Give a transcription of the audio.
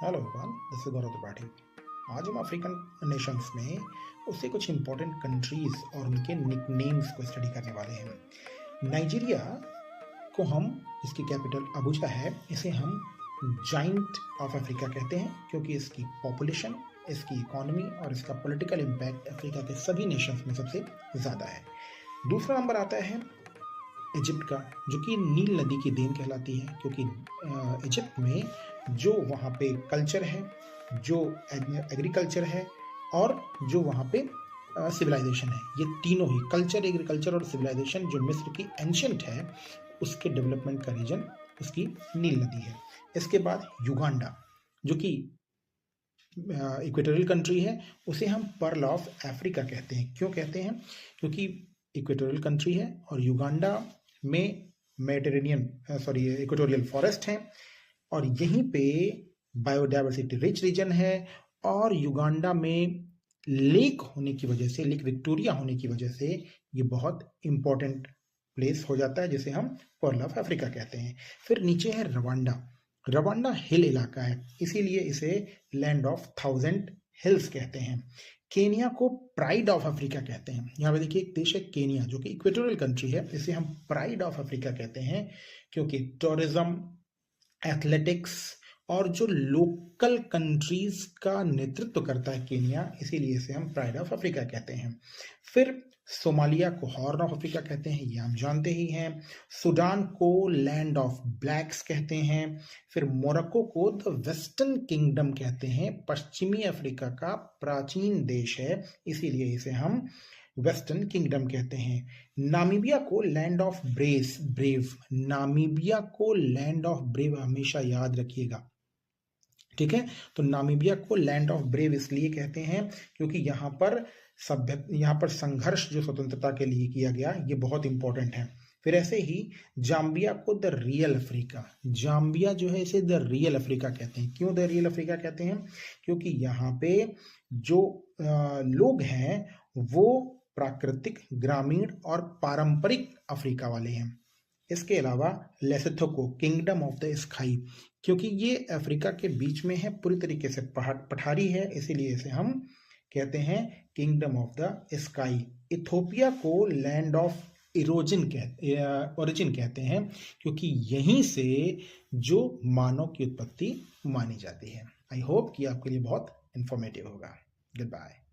Hello everyone, this is गौरव त्रिपाठी। आज हम African Nations में उससे कुछ इंपॉर्टेंट कंट्रीज और उनके निकनेम्स को स्टडी करने वाले हैं। नाइजीरिया को हम, इसकी कैपिटल अबुजा है, इसे हम जाइंट ऑफ अफ्रीका कहते हैं क्योंकि इसकी पॉपुलेशन, इसकी इकोनॉमी और इसका पॉलिटिकल इम्पैक्ट अफ्रीका के सभी नेशंस में सबसे ज़्यादा है। दूसरा नंबर आता है इजिप्ट का, जो कि नील नदी की देन कहलाती है क्योंकि इजिप्ट में जो वहाँ पे कल्चर है, जो एग्रीकल्चर है और जो वहाँ पे सिविलाइजेशन है, ये तीनों ही कल्चर, एग्रीकल्चर और सिविलाइजेशन जो मिस्र की एंशियंट है उसके डेवलपमेंट का रीजन उसकी नील नदी है। इसके बाद युगांडा, जो कि इक्वेटोरियल कंट्री है, उसे हम पर्ल ऑफ अफ्रीका कहते हैं। क्यों कहते हैं? क्योंकि इक्वेटोरियल कंट्री है और युगांडा में इक्वेटोरियल फॉरेस्ट है और यहीं पे बायोडाइवर्सिटी रिच रीजन है और युगांडा में लेक होने की वजह से, लेक विक्टोरिया होने की वजह से ये बहुत इंपॉर्टेंट प्लेस हो जाता है जिसे हम पर्ल ऑफ अफ्रीका कहते हैं। फिर नीचे है रवांडा। रवांडा हिल इलाका है, इसीलिए इसे लैंड ऑफ 1000 हिल्स कहते हैं। केनिया को प्राइड ऑफ अफ्रीका कहते हैं। यहाँ पे देखिए एक देश है केनिया, जो कि इक्वेटोरियल कंट्री है, इसे हम प्राइड ऑफ अफ्रीका कहते हैं क्योंकि टूरिज्म, एथलेटिक्स और जो लोकल कंट्रीज का नेतृत्व करता है केनिया, इसीलिए इसे हम प्राइड ऑफ अफ्रीका कहते हैं। फिर सोमालिया को हॉर्न ऑफ अफ्रीका कहते हैं, ये हम जानते ही हैं। सूडान को लैंड ऑफ ब्लैक्स कहते हैं। फिर मोरक्को को द वेस्टर्न किंगडम कहते हैं, पश्चिमी अफ्रीका का प्राचीन देश है, इसीलिए इसे हम वेस्टर्न किंगडम कहते हैं। नामीबिया को लैंड ऑफ ब्रेव, नामीबिया को लैंड ऑफ ब्रेव हमेशा याद रखिएगा, ठीक है। तो नामीबिया को लैंड ऑफ ब्रेव इसलिए कहते हैं क्योंकि यहाँ पर संघर्ष जो स्वतंत्रता के लिए किया गया, ये बहुत इंपॉर्टेंट है। फिर ऐसे ही जाम्बिया को द रियल अफ्रीका, जाम्बिया जो है इसे द रियल अफ्रीका कहते हैं। क्यों द रियल अफ्रीका कहते हैं? क्योंकि यहाँ पे जो लोग हैं वो प्राकृतिक, ग्रामीण और पारंपरिक अफ्रीका वाले हैं। इसके अलावा लेसोथो को किंगडम ऑफ द स्काई, क्योंकि ये अफ्रीका के बीच में है, पूरी तरीके से पठारी है, इसीलिए इसे हम कहते हैं kingdom of the sky. Ethiopia को लैंड ऑफ ओरिजिन कहते हैं क्योंकि यहीं से जो मानव की उत्पत्ति मानी जाती है। आई होप कि आपके लिए बहुत इंफॉर्मेटिव होगा। Good bye.